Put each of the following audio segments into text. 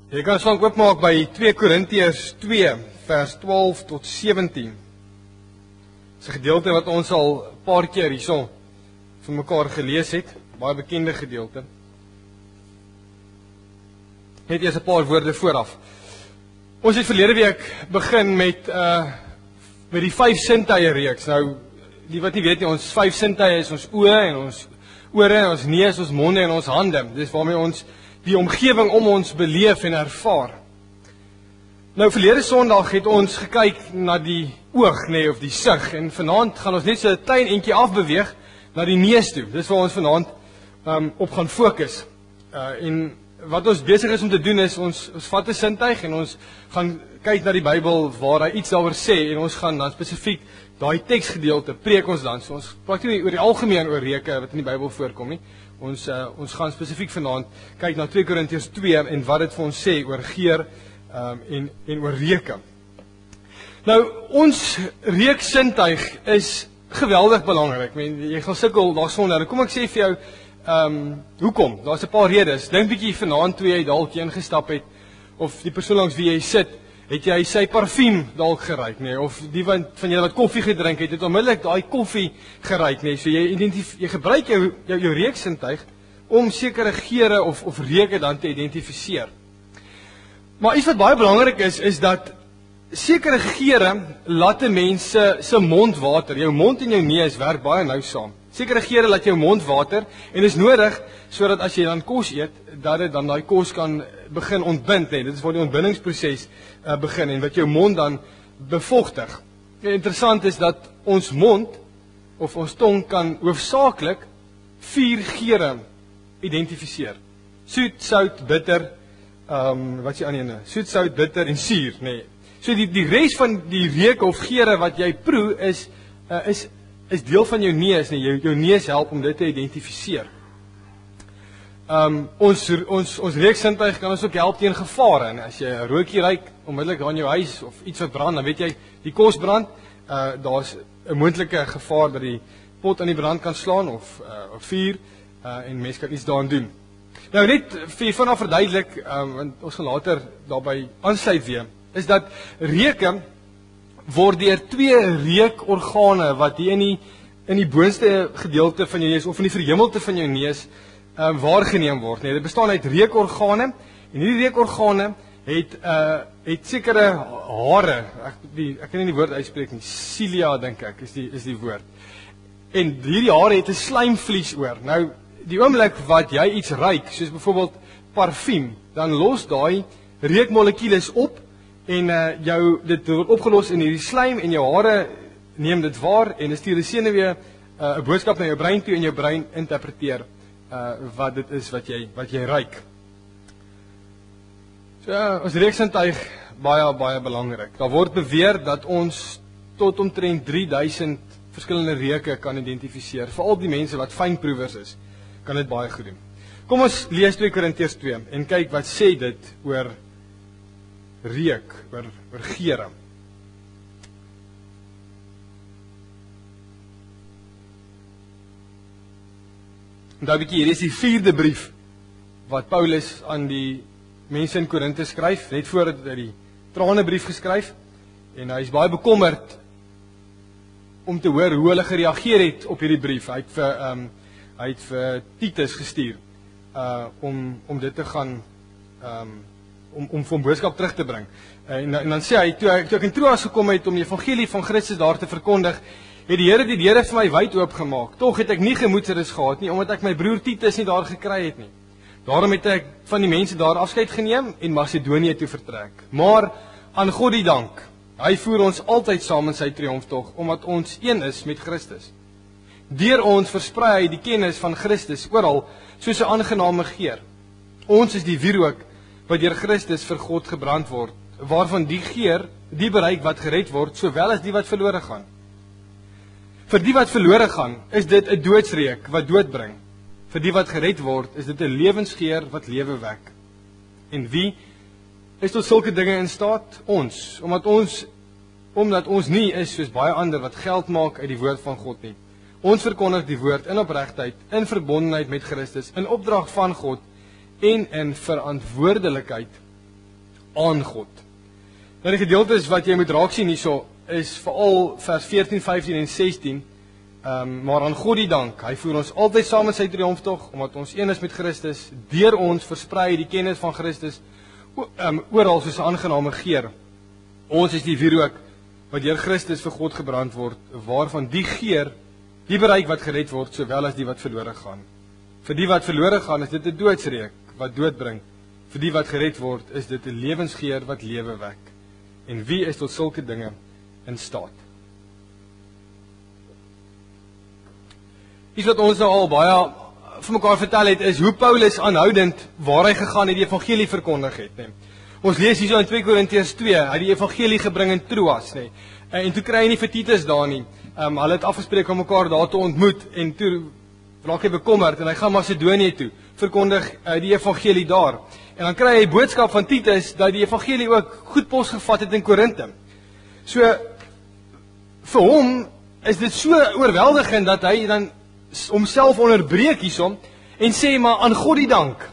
Jy kan slank oopmaak by 2 Korintiërs 2 vers 12 tot 17. Dis 'n gedeelte wat ons al 'n paar keer hierso vir mekaar gelees het, baie bekende gedeelte. Net eers 'n paar woorde vooraf. Ons het verlede week begin met die 5 sintuie reeks. Nou, die wat nie weet nie, ons 5 sintuie is ons oë en ons ore en ons neus, ons monde en ons hande. Dis waarmee ons die omgewing om ons beleef en ervaar. Nou, verlede Sondag het ons gekyk na die oog, of die sig, en vanaand gaan ons net so 'n klein entjie afbeweeg na die neus toe. Dis waar ons vanaand op gaan fokus. En wat ons besig is om te doen is, ons vat 'n sintuig en ons gaan kyk na die Bybel waar hy iets daaroor sê, en ons gaan dan spesifiek daai teksgedeelte preek ons dan. So ons praat nie oor die algemeen oor reuke wat in die Bybel voorkom nie. Ons gaan spesifiek vanaand kyk na 2 Korintiërs 2 en wat dit vir ons sê oor geur en oor reuke. Nou, ons reuksintuig is geweldig belangrik. Jy gaan sukkel daarsonder. Kom ek sê vir jou, hoekom? Daar's 'n paar redes. Dink bietjie vanaand toe jy dalk ingestap het, of die persoon langs wie jy sit, het jy sy parfuum dalk geruik, of die van julle wat koffie gedrink het onmiddellik daai koffie geruik, So jy gebruik jou reuksintuig om sekere geure of reuke dan te identifiseer. Maar iets wat baie belangrik is dat sekere geure laat 'n mens se mond water. Jou mond en jou neus werk baie nou saam. Sekere geure laat jou mond water en is nodig sodat as jy dan kos eet, dat dit dan daai kos kan begin ontbind. Dit is waar die ontbindingsproses begin en wat jou mond dan bevochtig. Interessant is dat ons mond of ons tong kan hoofsaaklik 4 geure identifiseer. Soet, sout, bitter, wat is die ander ene? Soet, sout, bitter en suur, So die res van die reuke of geure wat jy proe is deel van jou neus, jou neus help om dit te identifiseer. Ons reuksintuig kan ons ook help teen gevare. En as jy 'n rookie ruik onmiddellik daar in jou huis of iets wat brand, dan weet jy die kos brand. Daar's 'n moontlike gevaar dat die pot aan die brand kan slaan of vuur en mens kan iets daaraan doen. Nou net vir vanaf verduidelik, want ons gaan later daarby aansluit weer, is dat reuke word deur 2 reukorgane wat hier in die boonste gedeelte van jou neus of in die verhemelte van jou neus waargeneem word. Dit bestaan uit reukorgane en hierdie reukorgane het sekere hare. Ek kan nie die woord uitspreek nie. Cilia dink ek is die woord. En hierdie hare het 'n slijmvlies oor. Nou die oomblik wat jy iets ruik, soos byvoorbeeld parfuum, dan los daai reukmolekules op. En dit word opgelos in hierdie slijm en jou hare neem dit waar en stuur die senuwee 'n boodskap na jou brein toe en jou brein interpreteer wat dit is wat jy ruik. So ons reuksintuig baie belangrik. Daar word beweer dat ons tot omtrent 3000 verskillende reuke kan identifiseer. Veral die mense wat fynproevers is, kan dit baie goed doen. Kom ons lees 2 Korintiërs 2 en kyk wat sê dit oor reuk, oor geure. Daar hier is die 4de brief wat Paulus aan die mense in Korinthe skryf, net voordat hy die tranebrief geskryf, en hy is baie bekommerd om te hoor hoe hulle gereageer het op hierdie brief. Hy het vir Titus gestuur om dit te gaan om vir 'n boodskap terug te bring. En dan sê hy, toe ek in Troas gekom het om die evangelie van Christus daar te verkondig, het die Here die deure vir my wyd oopgemaak. Tog het ek nie gemoedsrus gehad nie, omdat ek my broer Titus nie daar gekry het nie. Daarom het ek van die mense daar afskeid geneem en Macedonië toe vertrek. Maar aan God die dank, hy voer ons altyd saam in sy triomftog, omdat ons een is met Christus. Deur ons versprei hy die kennis van Christus oral, soos 'n aangename geur. Ons is die wierook wat deur Christus vir God gebrand word, waarvan die geur die bereik wat gered word, sowel as die wat verlore gaan. Vir die wat verlore gaan, is dit 'n doodsreuk wat dood bring. Vir die wat gered word, is dit 'n lewensgeur wat lewe wek. En wie is tot sulke dinge in staat? Ons, omdat ons nie is soos baie ander wat geld maak uit die woord van God nie. Ons verkondig die woord in opregtheid, in verbondenheid met Christus, in opdrag van God en in verantwoordelikheid aan God. Nou die gedeeltes wat jy moet raak sien hierso, is veral vers 14, 15 en 16, maar aan God die dank, hy voer ons altyd saam met sy triomftog, omdat ons een is met Christus, deur ons versprei die kennis van Christus, oral soos 'n aangename geur. Ons is die wierook, wat deur Christus vir God gebrand word, waarvan die geur, die bereik wat gered word, sowel as die wat verlore gaan. Vir die wat verlore gaan, is dit 'n doodsreuk, wat dood bring. Vir die wat gered word, is dit 'n lewensgeur wat lewe wek. En wie is tot sulke dinge in staat? Iets wat ons nou al baie vir mekaar vertel het, is hoe Paulus aanhoudend waar hy gegaan het die evangelie verkondig het. Nee. Ons lees hierso in 2 Korintiërs 2, hy het die evangelie gebring in Troas, nee. En toe kry hy nie vir Titus daar nie. Hulle het afgespreek om mekaar daar te ontmoet, en toe raak hy bekommerd, en hy gaan Macedonië toe, verkondig die evangelie daar. En dan kry hy boodskap van Titus, dat die evangelie ook goed pos gevat het in Korinthe. So, vir hom is dit so oorweldigend, dat hy dan homself onderbreek hiersom, en sê, maar aan God die dank.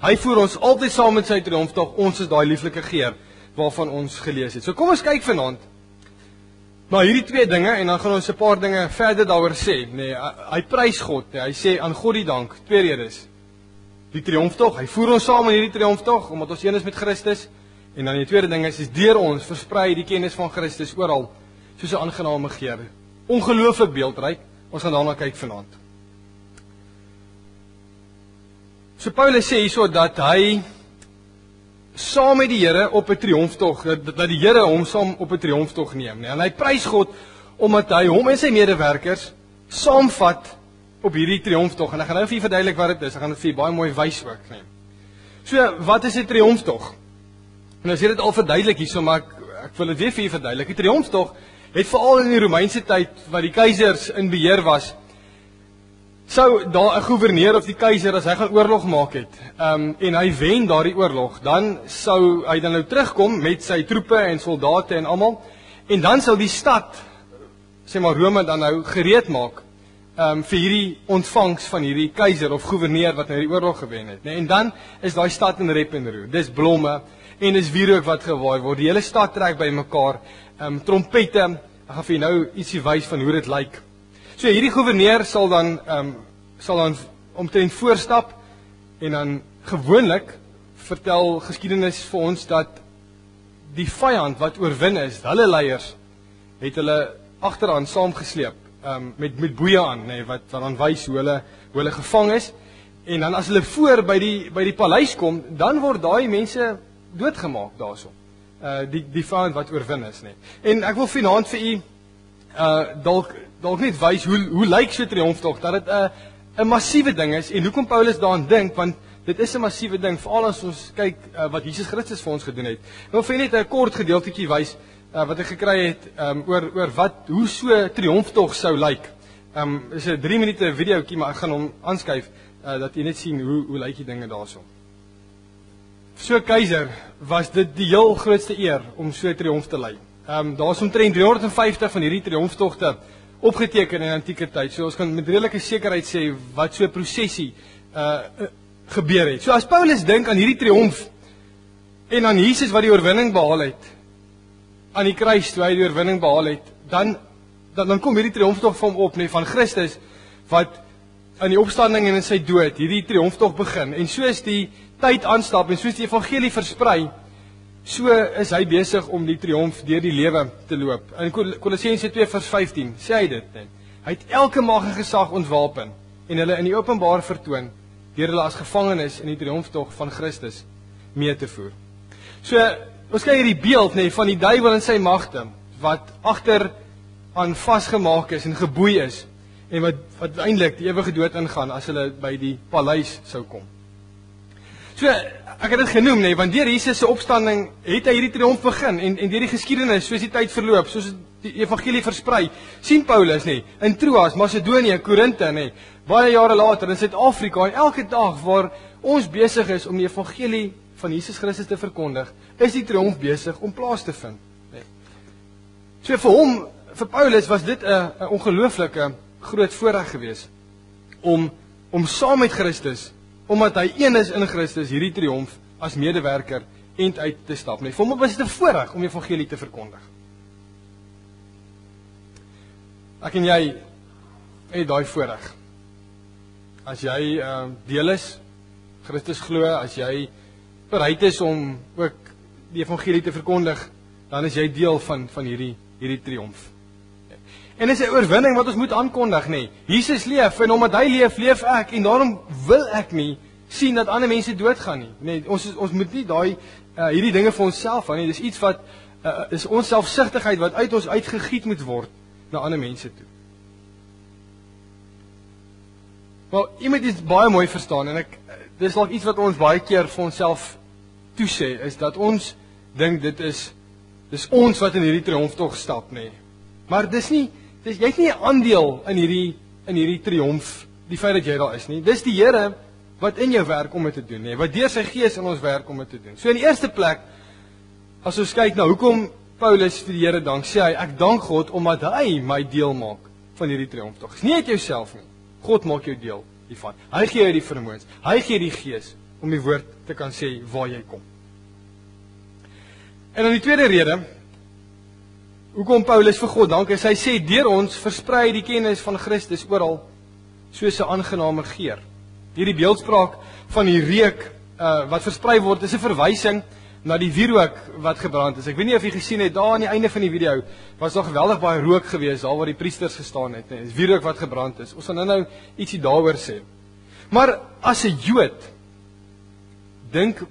Hy voer ons altyd saam met sy triomftog, ons is daai lieflike geur, waarvan ons gelees het. So kom ons kyk vanaand, na hierdie twee dinge, en dan gaan ons 'n paar dinge verder daaroor sê. Nee, hy prys God, nee, hy sê aan God die dank, twee redes. Die triomftog, hy voer ons saam in hierdie triomftog, omdat ons een is met Christus, en dan die tweede ding is deur ons versprei die kennis van Christus oral, soos 'n aangename geur. Ongelooflik beeldryk, ons gaan daarna kyk vanaand. So Paulus sê hierso dat hy saam met die Here op 'n triomftog, dat die Here hom saam op 'n triomftog neem, nee. En hy prys God omdat hy hom en sy medewerkers saamvat op hierdie triomftog. En ek gaan nou vir julle verduidelik wat dit is. Ek gaan dit vir julle baie mooi wys ook, nee. So, wat is 'n triomftog? En as jy dit al verduidelik hierso, maar ek wil dit weer vir julle verduidelik. 'n Triomftog het veral in die Romeinse tyd, wat die keisers in beheer was, sou daar 'n gouverneur of die keiser, as hy gaan oorlog maak het, en hy wen daardie oorlog, dan sou hy dan nou terugkom met sy troepe en soldate en almal, en dan sou die stad, sê maar Rome, dan nou gereed maak, vir hierdie ontvangs van hierdie keiser of gouverneur wat nou die oorlog gewen het. Nee, en dan is daai stad in rep en roer. Dis blomme en dis wierook wat gewaai word. Die hele stad trek by mekaar, trompette. Ek gaan vir jou nou ietsie wys van hoe dit lyk. So hierdie gouverneur sal dan omtrent voorstap, en dan gewoonlik vertel geskiedenis vir ons dat die vyand wat oorwin is, hulle leiers, het hulle agteraan saamgesleep, met boeie aan, nee, wat dan wys hoe hulle gevang is, en dan as hulle voor by die paleis kom, dan word daai mense doodgemaak daarso. Die vyand wat oorwin is, nee. En ek wil vanaand vir u dalk net wys hoe lyk so 'n triomftog, dat dit 'n massiewe ding is, en hoekom Paulus daaraan dink, want dit is 'n massiewe ding, veral as ons kyk wat Jesus Christus vir ons gedoen het. Ek wil vir net 'n kort gedeeltetjie wys wat ek gekry het oor hoe so 'n triomftog sou lyk. Is 'n 3 minute videoetjie, maar ek gaan hom aanskuif dat jy net sien hoe lyk die dinge daarso. So keiser was dit die heel grootste eer om so 'n triomf te lei. Daar's omtrent 350 van hierdie triomftogte opgeteken in antieke tyd. So ons kan met redelike sekerheid sê wat so 'n prosesie gebeur het. So as Paulus dink aan hierdie triomf en aan Jesus wat die oorwinning behaal het, aan die kruis toe hy die oorwinning behaal het, dan kom hierdie triomftog van hom op, nee, van Christus, wat aan die opstanding en in sy dood hierdie triomftog begin. En soos die tyd aanstap en soos die evangelie versprei, so is hy besig om die triomf deur die lewe te loop. In Kolossense 2 vers 15 sê hy dit net. Hy het elke mag en gesag ontwapen en hulle in die openbaar vertoon, deur hulle as gevangenes in die triomftog van Christus mee te voer. So, ons kry hierdie beeld, nee, van die duiwel en sy magte, wat agter aan vasgemaak is en geboei is, en wat uiteindelik die ewige dood ingaan, as hulle by die paleis sou kom. So, ek het dit genoem, nee, want deur Jesus se opstanding het hy hierdie triomf begin, en deur die geskiedenis, soos die tyd verloop, soos die evangelie versprei, sien Paulus, nee, in Troas, Macedonië, Korinthe, nee, baie jare later in Suid-Afrika, en elke dag waar ons besig is om die evangelie van Jesus Christus te verkondig, is die triomf besig om plaas te vind. Nee. So vir Paulus was dit 'n ongelooflike groot voorreg geweest om saam met Christus, omdat hy een is in Christus, hierdie triomf as medewerker end uit te stap nie. Vir hom was dit 'n voorreg om die evangelie te verkondig. Ek en jy het daai voorreg. As jy deel is, Christus glo, as jy bereid is om ook die evangelie te verkondig, dan is jy deel van hierdie triomf. En dit is 'n oorwinning wat ons moet aankondig, nê. Jesus leef en omdat hy leef, leef ek en daarom wil ek nie sien dat ander mense doodgaan nie. Nee, ons moet nie hierdie dinge vir onsself hou nie. Dis iets wat is ons selfsugtigheid wat uit ons uitgegiet moet word na ander mense toe. Wel, iemand het baie mooi verstaan en dis dalk iets wat ons baie keer vir onsself toesê, is dat ons dink dis ons wat in hierdie triomftog stap, nê. Maar jy het nie 'n aandeel in hierdie triomf, die feit dat jy daar is nie. Dis die Here wat in jou werk om dit te doen, nê, wat deur sy Gees in ons werk om dit te doen. So in die eerste plek, as ons kyk na hoekom Paulus vir die Here dank, sê hy, ek dank God omdat hy my deel maak van hierdie triomftog. Dis nie uit jouself nie. God maak jou deel hiervan. Hy gee jou die vermoëns. Hy gee die Gees om die woord te kan sê waar jy kom. En dan die tweede rede, hoekom Paulus vir God dank, is hy sê, deur ons versprei die kennis van Christus oral, soos 'n aangename geur. Hierdie beeldspraak van die reuk wat versprei word, is 'n verwysing na die wierook wat gebrand is. Ek weet nie of jy gesien het, daar aan die einde van die video, was daar geweldig baie rook gewees, daar waar die priesters gestaan het, dis wierook wat gebrand is. Ons gaan nou ietsie daaroor sê. Maar as 'n Jood, dink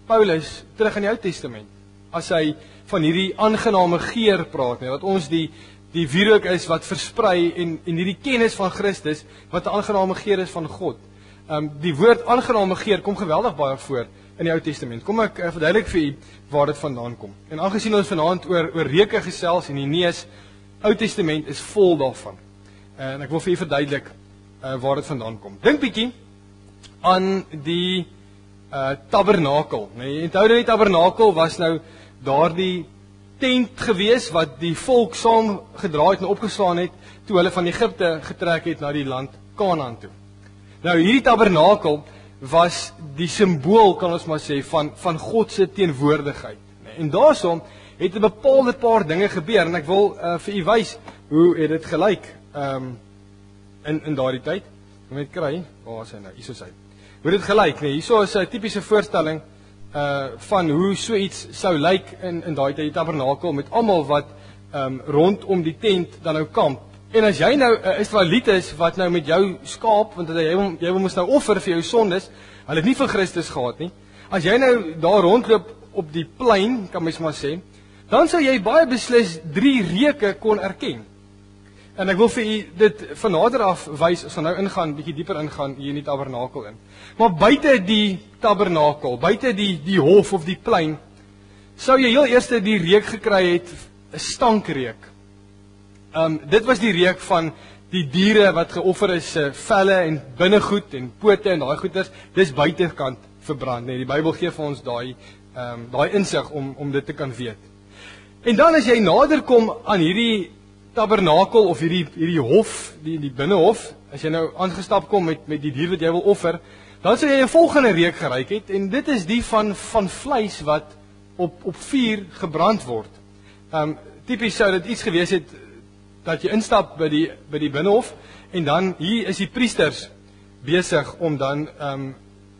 Paulus terug aan die Ou Testament, as hy van hierdie aangename geur praat, wat ons die wierook is wat versprei en hierdie kennis van Christus, wat 'n aangename geur is van God. Die woord aangename geur kom geweldig baie voor in die Ou Testament. Kom ek verduidelik vir u waar dit vandaan kom. En aangesien ons vanaand oor reuke gesels en die neus, Ou Testament is vol daarvan. En ek wil vir u verduidelik waar dit vandaan kom. Dink bietjie aan die tabernakel. Nee, onthou dat die tabernakel was nou daardie tent gewees wat die volk saam gedra het en opgeslaan het toe hulle van Egipte getrek het na die land Kanaan toe. Nou hierdie tabernakel was die simbool, kan ons maar sê, van God se teenwoordigheid. En daarsom het 'n bepaalde paar dinge gebeur en ek wil vir u wys hoe het dit gelyk in daardie tyd. Moet net kry, waar is hy nou? Hier is hy. Hoe het dit gelyk, nee? Hierso is 'n tipiese voorstelling van hoe so iets sou lyk in daai tyd, die tabernakel met almal wat rondom die tent dan nou kamp. En as jy nou 'n Israeliet is wat nou met jou skaap, want jy moes nou offer vir jou sondes, hulle het nie vir Christus gehad nie. As jy nou daar rondloop op die plein, kan mens maar sê, dan sou jy baie beslis 3 reuke kon erken. En ek wil vir u dit van nader af wys, as ons nou ingaan, bietjie dieper ingaan hier in die tabernakel in. Maar buite die tabernakel, buite die hof of die plein, sou jy heel eers die reuk gekry het, 'n stankreuk. Dit was die reuk van die diere wat geoffer is, velle en binnegoed en pote en daai goeders, dis buitekant verbrand, nee. Die Bybel gee vir ons daai insig om dit te kan weet. En dan as jy nader kom aan hierdie tabernakel of hierdie hof, die binnehof, as jy nou aangestap kom met die dier wat jy wil offer, dan sal jy 'n volgende reuk geruik het en dit is die van vleis wat op vuur gebrand word. Tipies sou dit iets gewees het dat jy instap by die binnehof en dan hier is die priesters besig om dan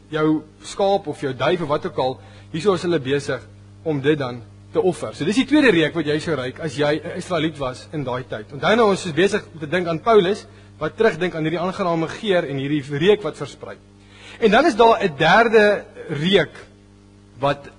jou skaap of jou duif of wat ook al, hierso is hulle besig om dit dan te offer. So dis die tweede reuk wat jy sou ruik as jy 'n Israeliet was in daai tyd. Onthou nou ons is besig om te dink aan Paulus wat terugdink aan hierdie aangename geur en hierdie reuk wat versprei. En dan is daar 'n derde reuk wat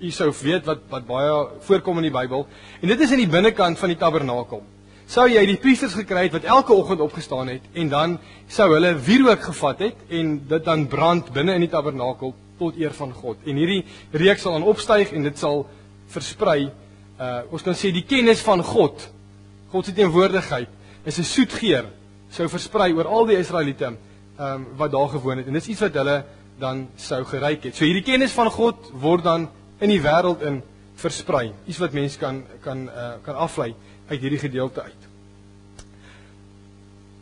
u sou weet wat baie voorkom in die Bybel en dit is in die binnekant van die tabernakel. Sou jy die priesters gekry het wat elke oggend opgestaan het en dan sou hulle wierook gevat het en dit dan brand binne in die tabernakel tot eer van God. En hierdie reuk sal dan opstyg en dit sal versprei. Ons kan sê die kennis van God se teenwoordigheid is 'n soet geur sou versprei oor al die Israeliete wat daar gewoon het. En dis iets wat hulle dan sou geruik het. So hierdie kennis van God word dan in die wêreld in versprei. Iets wat mense kan aflei uit hierdie gedeelte uit.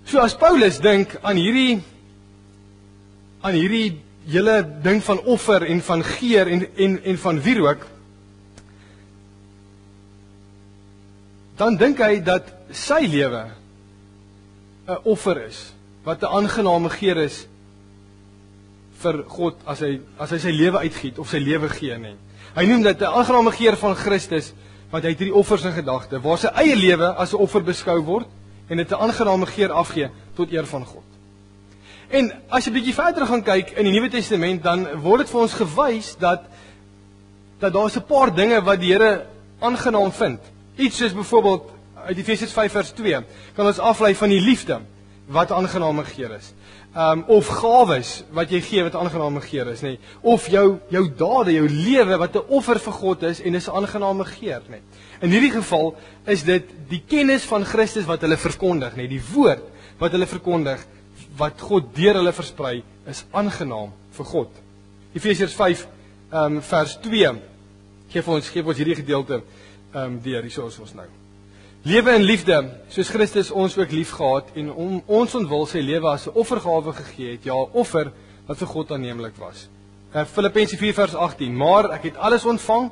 So as Paulus dink aan hierdie hele ding van offer en van geur en van wierook, dan dink hy dat sy lewe 'n offer is, wat 'n aangename geur is vir God as hy sy lewe uitgiet of sy lewe gee nie. Hy noem dit 'n aangename geur van Christus, want hy het hierdie offers in gedagte, waar sy eie lewe as 'n offer beskou word en dit 'n aangename geur afgee tot eer van God. En as jy 'n bietjie verder gaan kyk in die Nuwe Testament, dan word dit vir ons gewys dat daar is 'n paar dinge wat die Here aangenaam vind. Iets soos byvoorbeeld uit Efesiërs 5 vers 2 kan ons aflei van die liefde wat 'n aangename geur is. Of gawes wat jy gee wat 'n aangename geur is, nê? Of jou dade, jou lewe wat 'n offer vir God is en is 'n aangename geur, nê? In hierdie geval is dit die kennis van Christus wat hulle verkondig, nê? Die woord wat hulle verkondig, wat God deur hulle versprei, is aangenaam vir God. Efesiërs 5 vers 2 geef ons hierdie gedeelte deur, hierso is ons nou. Lewe in liefde, soos Christus ons ook lief gehad en ons ontwil sy lewe as 'n offergawe gegee het, ja, 'n offer wat vir God aanneemlik was. Filippense 4 vers 18, maar ek het alles ontvang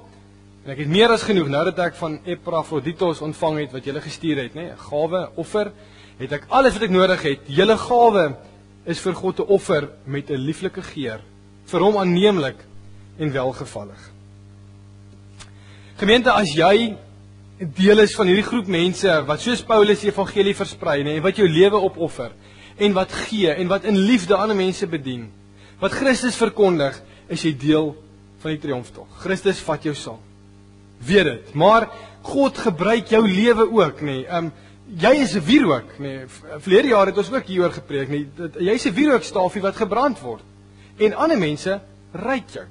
en ek het meer as genoeg, nou dat ek van Epafroditos ontvang het wat julle gestuur het, nê, 'n gawe, offer, het ek alles wat ek nodig het. Julle gawe is vir God 'n offer met 'n lieflike geur, vir hom aanneemlik en welgevallig. Gemeente, as jy deel is van hierdie groep mense wat soos Paulus die evangelie versprei, en wat jou lewe opoffer en wat gee en wat in liefde ander mense bedien, wat Christus verkondig, is jy deel van die triomftog. Christus vat jou saam. Weet dit, maar God gebruik jou lewe ook, nê. Jy is 'n wierook, nê. Verlede jaar het ons ook hieroor gepreek, nê. Jy's 'n wierookstafie wat gebrand word en ander mense ruik jou.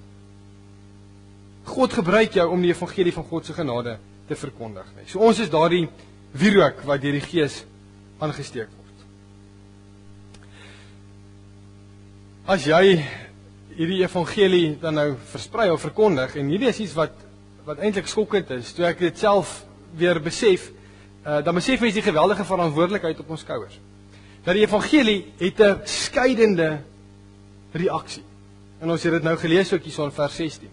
God gebruik jou om die evangelie van God se genade te verkondig, nê. So ons is daardie wierook wat deur die Gees aangesteek word. As jy hierdie evangelie dan nou versprei of verkondig, en hierdie is iets wat eintlik skokkend is, toe ek dit self weer besef, dan besef mens die geweldige verantwoordelikheid op ons skouers. Dat die evangelie het 'n skeidende reaksie. En ons het dit nou gelees ook hierso in vers 16.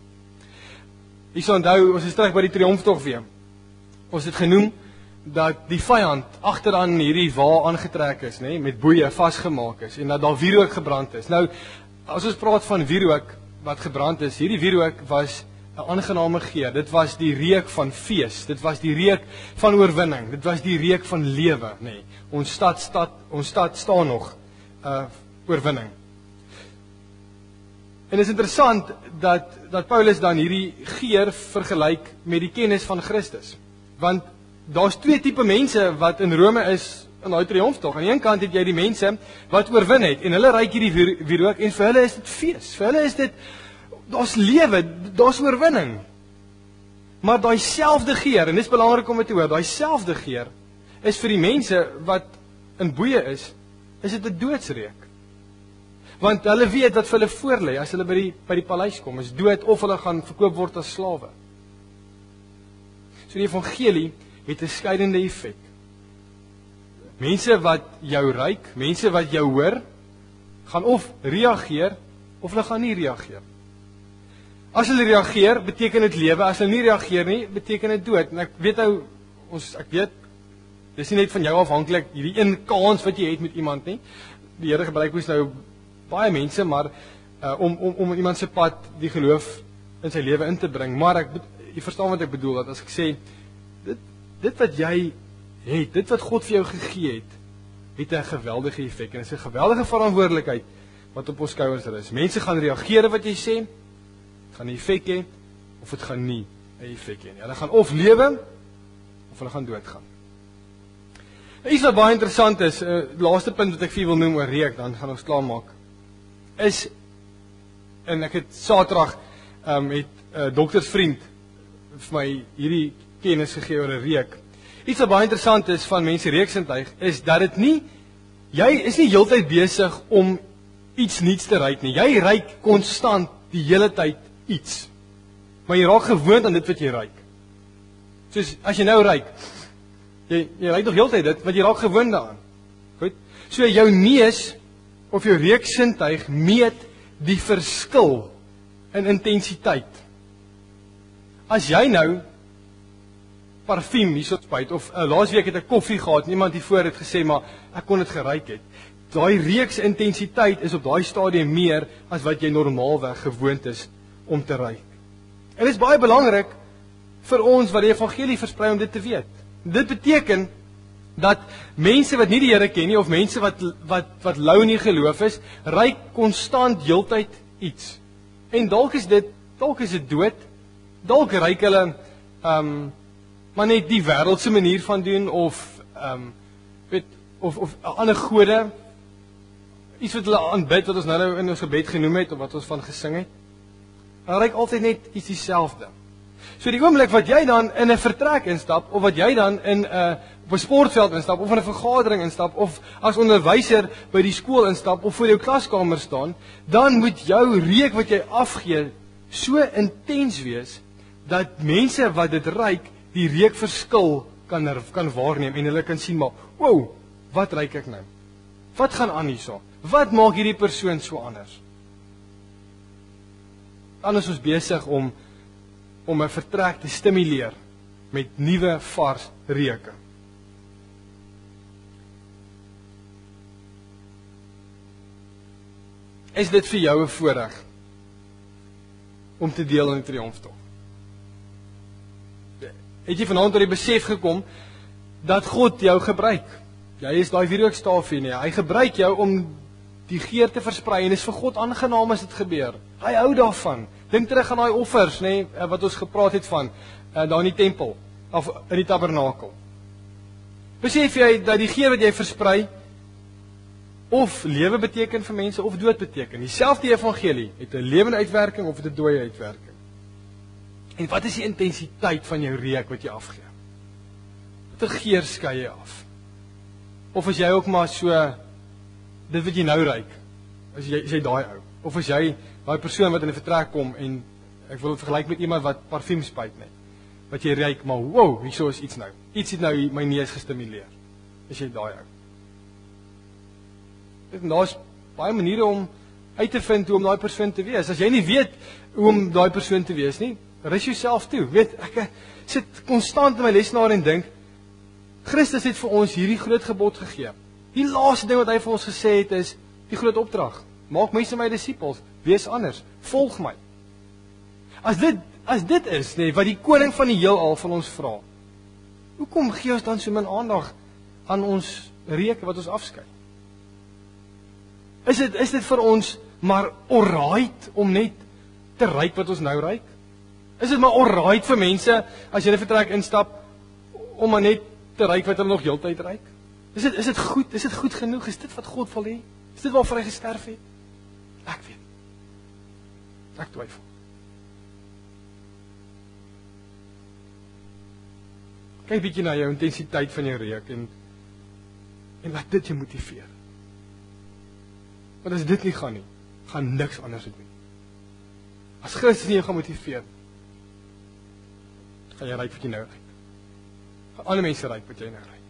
Hierso onthou, ons is terug by die triomftog weer. Ons het genoem dat die vyand agteraan hierdie wa aangetrek is, nê, met boeye vasgemaak is en dat daar wierook gebrand is. Nou, as ons praat van wierook wat gebrand is, hierdie wierook was 'n aangename geur. Dit was die reuk van fees, dit was die reuk van oorwinning, dit was die reuk van lewe, nê. Ons stad staan nog oorwinning. En dit is interessant dat Paulus dan hierdie geur vergelyk met die kennis van Christus. Want daar's twee tipe mense wat in Rome is in daai triomftog. Aan die een kant het jy die mense wat oorwin het en hulle ruik hierdie wierook en vir hulle is dit fees. Vir hulle is dit, daar's lewe, daar's oorwinning. Maar daai selfde geur, en dis belangrik om dit te hoor, daai selfde geur is vir die mense wat in boeye is dit 'n doodsreuk. Want hulle weet wat vir hulle voorlê as hulle by die paleis kom, is dood of hulle gaan verkoop word as slawe. So die evangelie het 'n skeidende effek. Mense wat jou ruik, mense wat jou hoor, gaan of reageer of hulle gaan nie reageer. As hulle reageer, beteken dit lewe. As hulle nie reageer nie, beteken dit dood. En ek weet, dis nie net van jou afhanklik hierdie een kans wat jy het met iemand nie. Die Here gebruik ons nou baie mense, maar om iemand se pad die geloof in sy lewe in te bring. Maar jy verstaan wat ek bedoel, dat as ek sê dit wat jy het, dit wat God vir jou gegee het 'n geweldige effek en dit is 'n geweldige verantwoordelikheid wat op ons skouers is. Mense gaan reageer wat jy sê, gaan 'n effek hê of dit gaan nie 'n effek hê nie. Hulle gaan of lewe of hulle gaan doodgaan. Iets wat baie interessant is, laaste punt wat ek vir wil noem oor reuk, dan gaan ons klaarmaak, is, en ek het Saterdag het doktersvriend vir my hierdie kennis gegee oor 'n reuk. Iets wat baie interessant is van mense reuksintuig, is dat dit nie, jy is nie heeltyd besig om iets nuuts te ruik nie. Jy ruik konstant die hele tyd iets. Maar jy raak gewoond aan dit wat jy ruik. Soos as jy nou ruik, jy ruik nog heeltyd dit, want jy raak gewoond daaraan. Goed? So jou neus of jou reuksintuig meet die verskil in intensiteit. As jy nou parfuum hierso spuit, of laasweek het ek koffie gehad, niemand hiervoor het gesê, maar ek kon dit geruik het. Daai reeks intensiteit is op daai stadium meer as wat jy normaalweg gewoond is om te ruik. En dit is baie belangrik vir ons wat die evangelie versprei om dit te weet. Dit beteken dat mense wat nie die Here ken nie, of mense wat lou in die geloof is, ruik konstant heeltyd iets. En dalk is dit dood, dalk ruik hulle maar net die wêreldse manier van doen, of ander gode, iets wat hulle aanbid, wat ons nou in ons gebed genoem het, of wat ons van gesing het. Hulle ruik altyd net iets dieselfde. So die oomblik wat jy dan in 'n vertrek instap, of wat jy dan op 'n sportveld instap, of in 'n vergadering instap, of as onderwyser by die skool instap, of voor jou klaskamer staan, dan moet jou reuk wat jy afgee so intens wees, dat mense wat dit ruik, die reukverskil kan waarneem, en hulle kan sien, maar, wow, wat ruik ek nou? Wat gaan aan hierso? Wat maak hierdie persoon so anders? Dan is ons besig om 'n vertrek te stimuleer met nuwe vars reuke. Is dit vir jou 'n voorreg om te deel in die triomftog? Het jy vanaand tot die besef gekom dat God jou gebruik? Jy is daai wierookstaafie nie. Hy gebruik jou om die geur te versprei, en is vir God aangenaam as dit gebeur. Hy hou daarvan. Dink terug aan daai offers, nê, wat ons gepraat het van daar in die tempel of in die tabernakel. Besef jy dat die geur wat jy versprei of lewe beteken vir mense of dood beteken? Dieselfde evangelie het 'n lewende uitwerking of 'n dooie uitwerking. En wat is die intensiteit van jou reuk wat jy afgee? Watter geur skei jy af? Of is jy ook maar so dit wat jy nou ruik? Is jy daai ou? Of is jy daai persoon wat in 'n vertrek kom en ek wil dit vergelyk met iemand wat parfuum spuit net. Wat jy ruik, maar wow, hierso is iets nou. Iets het nou my neus gestimuleer. Is jy daai ou? En daar's baie maniere om uit te vind hoe om daai persoon te wees. As jy nie weet hoe om daai persoon te wees nie, rus jouself toe. Weet, ek sit konstant in my lesenaar en dink, Christus het vir ons hierdie groot gebod gegee. Die laaste ding wat hy vir ons gesê het is die groot opdrag. Maak mense my disippels, wees anders, volg my. As dit is, nee, wat die koning van die heelal van ons vra, hoekom gee ons dan so min aandag aan ons reuke wat ons afskei? Is dit vir ons maar alright om net te ruik wat ons nou ruik? Is dit maar alright vir mense as jy in 'n vertrek instap om maar net te ruik wat hulle nog heeltyd ruik? Is dit goed? Is dit goed genoeg? Is dit wat God wil hê? Is dit waarvoor hy gesterf het? Ek weet. Ek twyfel. Kyk bietjie na jou intensiteit van jou reuk en laat dit jou motiveer. Want as dit nie gaan nie, gaan niks anders doen. As Christus nie jou gaan motiveer, gaan jy ruik wat jy nou ruik. Gaan ander mense ruik wat jy nou ruik.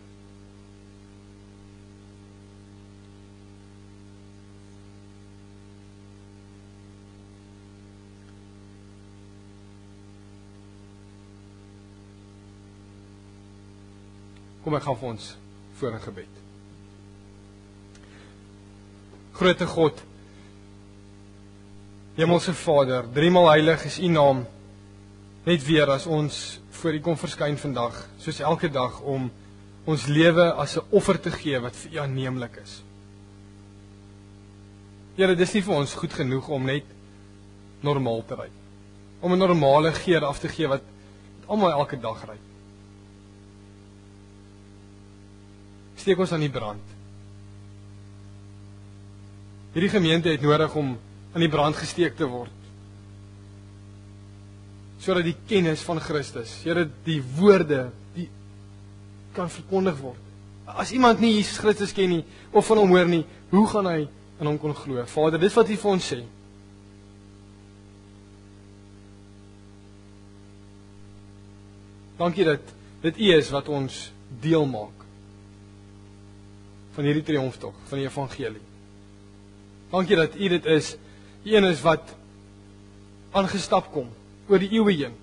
Kom ek gaan vir ons voor 'n gebed. Grote God, Hemelse Vader, driemaal heilig is U naam. Net weer as ons voor U kom verskyn vandag, soos elke dag, om ons lewe as 'n offer te gee wat vir U aanneemlik is. Here, dis nie vir ons goed genoeg om net normaal te ruik. Om 'n normale geur af te gee wat almal elke dag ruik. Steek ons aan die brand. Hierdie gemeente het nodig om aan die brand gesteek te word. Sodat die kennis van Christus, Here, die woorde, die kan verkondig word. As iemand nie Jesus Christus ken nie, of van hom hoor nie, hoe gaan hy in hom kon glo? Vader, dis wat U vir ons sê. Dankie dat dit U is wat ons deel maak van hierdie triomftog, van die evangelie. Dankie dat U dit is Die een is wat aangestap kom oor die eeue heen.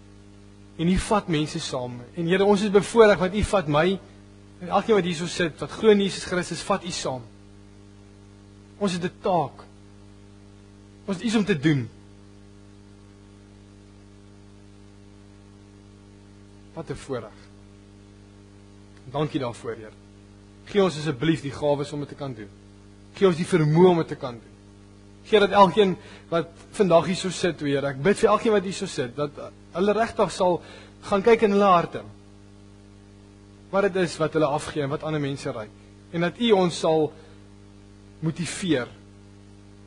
En U vat mense saam. En Here, ons is bevoorreg want U vat my en elkeen wat hierso sit, wat glo in Jesus Christus, vat U saam. Ons het 'n taak. Ons het iets om te doen. Wat 'n voorreg. Dankie daarvoor, Here. Gee ons asseblief die gawes om dit te kan doen. Gee ons die vermoë om dit te kan doen. Gee dat elkeen wat vandag hierso sit, Here, ek bid vir elkeen wat hierso sit, dat hulle regtig sal gaan kyk in hulle harte. Wat dit is wat hulle afgee en wat ander mense reik. En dat U ons sal motiveer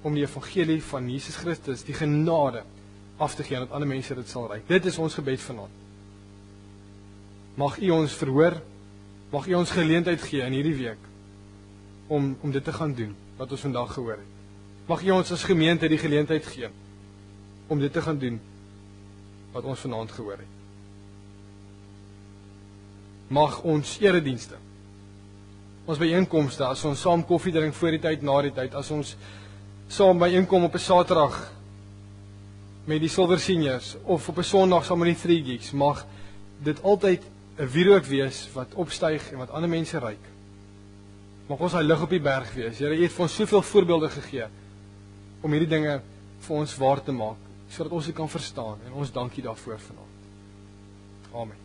om die evangelie van Jesus Christus, die genade, af te gee, dat ander mense dit sal reik. Dit is ons gebed vanaand. Mag U ons verhoor, mag U ons geleentheid gee in hierdie week, om dit te gaan doen, wat ons vandag gehoor het. Mag U ons as gemeente die geleentheid gee, om dit te gaan doen, wat ons vanaand gehoor het. Mag ons eredienste, ons byeenkomste, as ons saam koffie drink voor die tyd, na die tyd, as ons saam byeenkom op 'n Saterdag met die Silver Seniors, of op 'n Sondag saam met die Three Geeks, mag dit altyd 'n wierook wees wat opstyg en wat ander mense reik. Mag ons daai lig op die berg wees. Here, U het vir ons soveel voorbeelde gegee om hierdie dinge vir ons waar te maak, sodat ons dit kan verstaan, en ons dankie daarvoor vanaand. Amen.